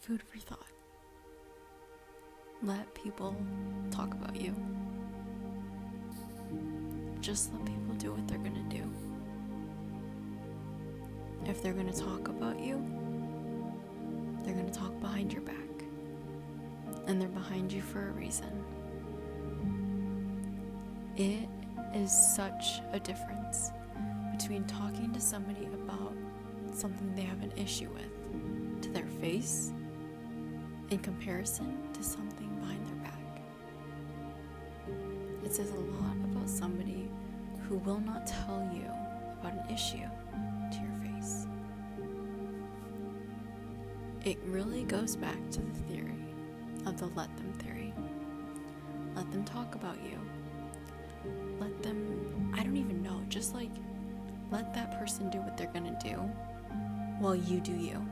Food for thought. Let people talk about you. Just let people do what they're gonna do. If they're gonna talk about you, they're gonna talk behind your back. And they're behind you for a reason. It is such a difference between talking to somebody about something they have an issue with to their face in comparison to something behind their back. It says a lot about somebody who will not tell you about an issue to your face. It really goes back to the theory of the let them theory. Let them talk about you. Let them, I don't even know, just like let that person do what they're gonna do while you do you.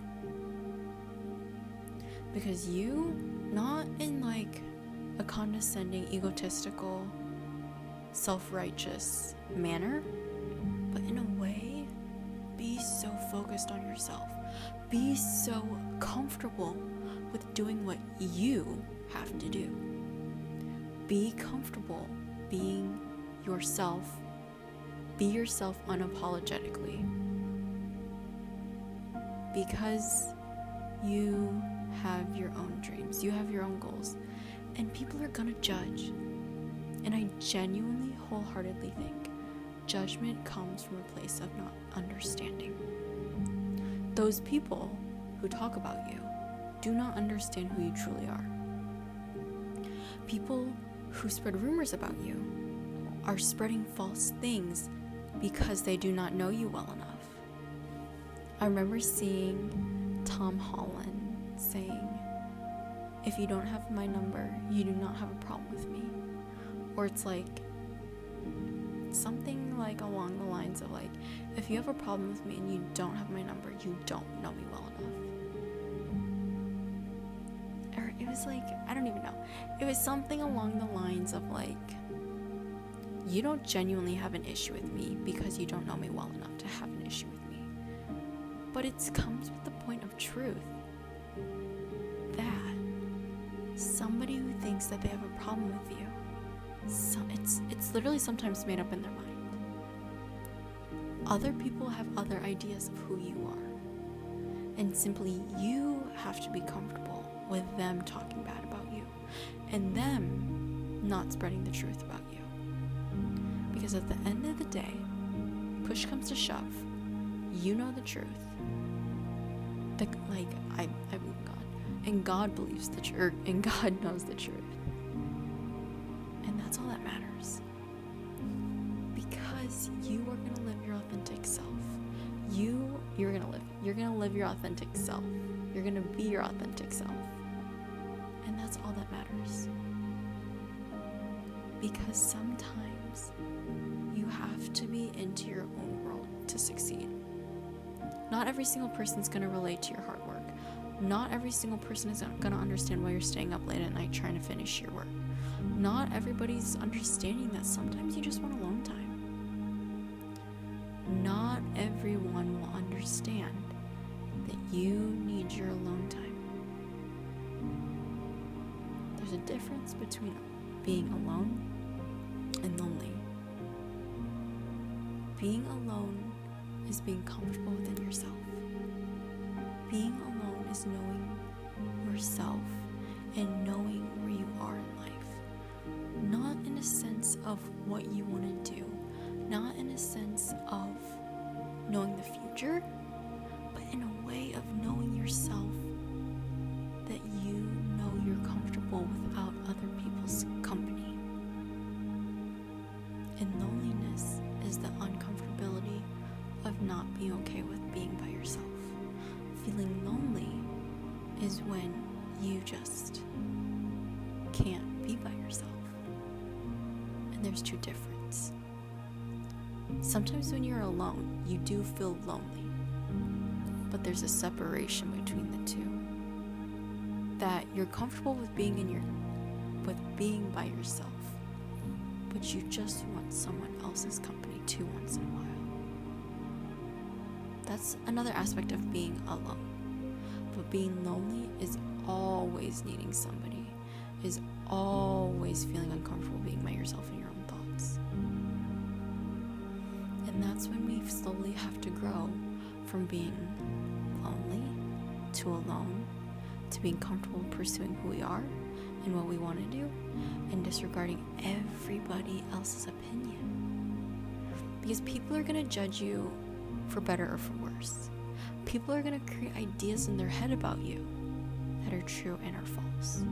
Because you, not in like a condescending, egotistical, self-righteous manner, but in a way, be so focused on yourself. Be so comfortable with doing what you have to do. Be comfortable being yourself. Be yourself unapologetically. Because you have your own dreams, you have your own goals, and people are gonna judge. And I genuinely, wholeheartedly think judgment comes from a place of not understanding. Those people who talk about you do not understand who you truly are. People who spread rumors about you are spreading false things because they do not know you well enough. I remember seeing Tom Holland saying, if you don't have my number, you do not have a problem with me. Or it's like something like along the lines of like, if you have a problem with me and you don't have my number, you don't know me well enough. Or it was like, I don't even know. It was something along the lines of like, you don't genuinely have an issue with me because you don't know me well enough to have an issue with me. But it comes with the point of truth that somebody who thinks that they have a problem with you, it's literally sometimes made up in their mind. Other people have other ideas of who you are, and simply you have to be comfortable with them talking bad about you and them not spreading the truth about you. Because at the end of the day, push comes to shove, you know the truth. I believe in God, and God believes the truth, and God knows the truth. And that's all that matters. Because you are gonna live your authentic self. You're gonna live your authentic self. You're gonna be your authentic self. And that's all that matters. Because sometimes you have to be into your own world to succeed. Not every single person's gonna relate to your hard work. Not every single person is gonna understand why you're staying up late at night trying to finish your work. Not everybody's understanding that sometimes you just want alone time. Not everyone will understand that you need your alone time. There's a difference between being alone and lonely. Being alone is being comfortable within yourself. Being alone is knowing yourself and knowing where you are in life. Not in a sense of what you want to do, not in a sense of knowing the future, but in a way of knowing yourself, that you know you're comfortable without other people's company. And loneliness is the uncomfortability of not being okay with being by yourself. Feeling lonely is when you just can't be by yourself. And there's two differences. Sometimes when you're alone, you do feel lonely, but there's a separation between the two. That you're comfortable with being being by yourself, but you just want someone else's company too once in a while. That's another aspect of being alone. But being lonely is always needing somebody, is always feeling uncomfortable being by yourself in your own thoughts. And that's when we slowly have to grow from being lonely to alone, to being comfortable pursuing who we are and what we want to do, and disregarding everybody else's opinion. Because people are going to judge you for better or for worse. People are going to create ideas in their head about you that are true and are false.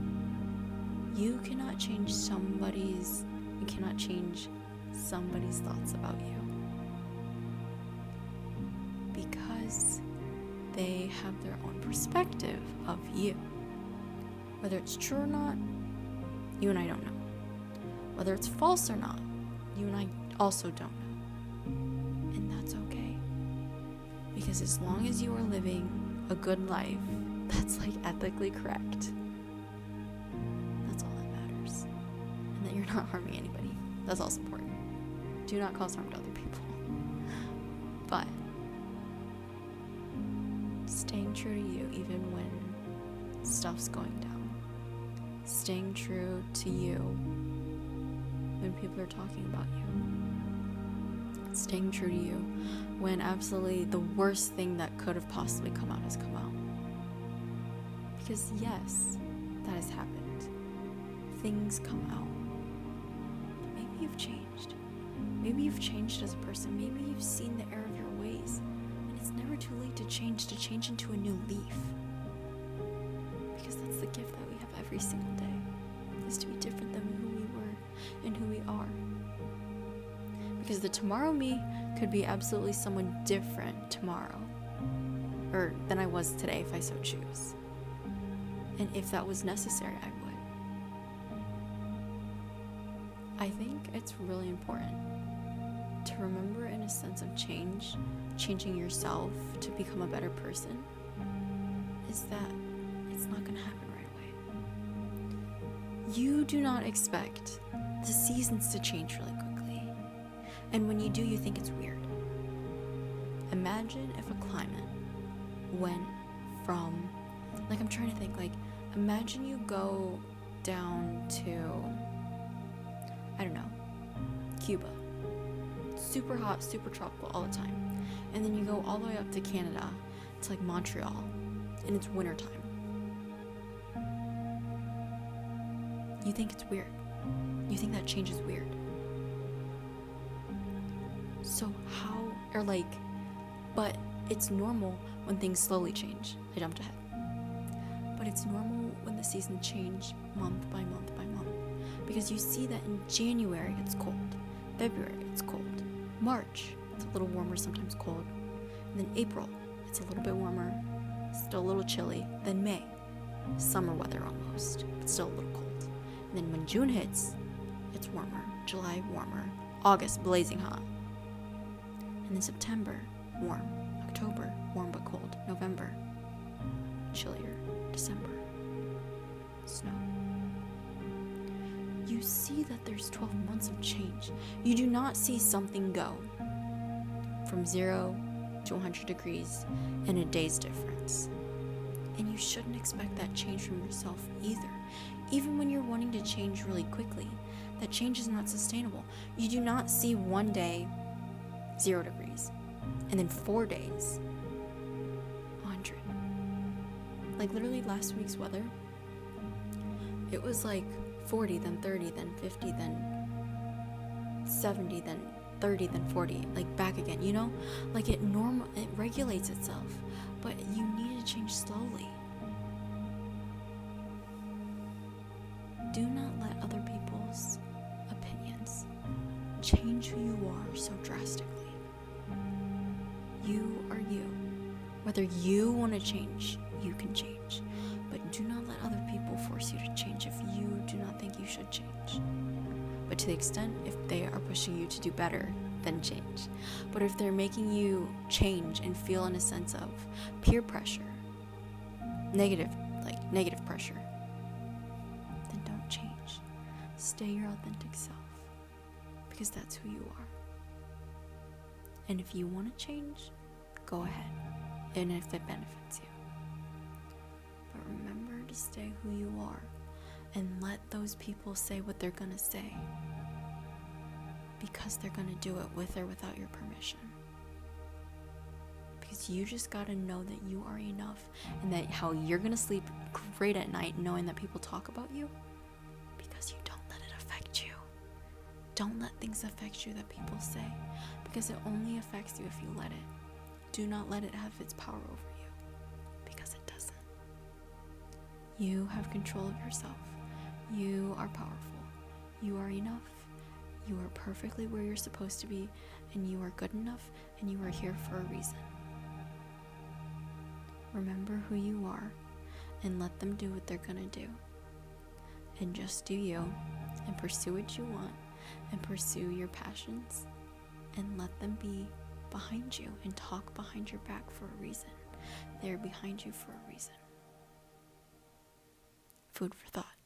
You cannot change somebody's thoughts about you, because they have their own perspective of you. Whether it's true or not, you and I don't know. Whether it's false or not, you and I also don't know. And that's okay. Because as long as you are living a good life that's like ethically correct, that's all that matters. And that you're not harming anybody. That's also important. Do not cause harm to other people. But staying true to you even when stuff's going down. Staying true to you when people are talking about you. Staying true to you when absolutely the worst thing that could have possibly come out has come out. Because yes, that has happened. Things come out. But maybe you've changed. Maybe you've changed as a person. Maybe you've seen the error of your ways. And it's never too late to change into a new leaf. Because that's the gift that we have every single day, is to be different than who we were and who we are. Because the tomorrow me could be absolutely someone different tomorrow, or than I was today if I so choose. And if that was necessary, I would. I think it's really important to remember, in a sense of changing yourself to become a better person, is that it's not going to happen right away. You do not expect the seasons to change really quickly. And when you do, you think it's weird. Imagine if a climate went from, like, I'm trying to think, like, imagine you go down to, I don't know, Cuba. Super hot, super tropical all the time. And then you go all the way up to Canada, to like Montreal, and it's wintertime. You think it's weird. You think that change is weird. So but it's normal when things slowly change. I jumped ahead. But it's normal when the seasons change month by month by month. Because you see that in January it's cold. February it's cold. March it's a little warmer, sometimes cold. And then April it's a little bit warmer, still a little chilly. Then May, summer weather almost, but still a little cold. And then when June hits, it's warmer. July warmer. August blazing hot. And then September warm. October warm but cold. November chillier. December snow. You see that there's 12 months of change. You do not see something go from 0 to 100 degrees in a day's difference. And you shouldn't expect that change from yourself either. Even when you're wanting to change really quickly, that change is not sustainable. You do not see one day 0 degrees and then 4 days 100. Like literally last week's weather, it was like 40, then 30, then 50, then 70, then 30, then 40, like back again, you know? Like it regulates itself, but you need to change slowly. Do not let other people's opinions change who you are so drastically. You are you. Whether you want to change, you can change. But do not let other people force you to change if you do not think you should change. But to the extent, if they are pushing you to do better, then change. But if they're making you change and feel in a sense of peer pressure, negative pressure, then don't change. Stay your authentic self, because that's who you are. And if you want to change, go ahead, and if it benefits you. stay who you are and let those people say what they're gonna say, because they're gonna do it with or without your permission. Because you just gotta know that you are enough, and that how you're gonna sleep great at night knowing that people talk about you, because you don't let it affect you. Don't let things affect you that people say, because it only affects you if you let it. Do not let it have its power over you, because it doesn't. You have control of yourself. You are powerful. You are enough. You are perfectly where you're supposed to be, and you are good enough, and you are here for a reason. Remember who you are, and let them do what they're gonna do. And just do you, and pursue what you want, and pursue your passions, and let them be behind you and talk behind your back for a reason. They're behind you for a reason. Food for thought.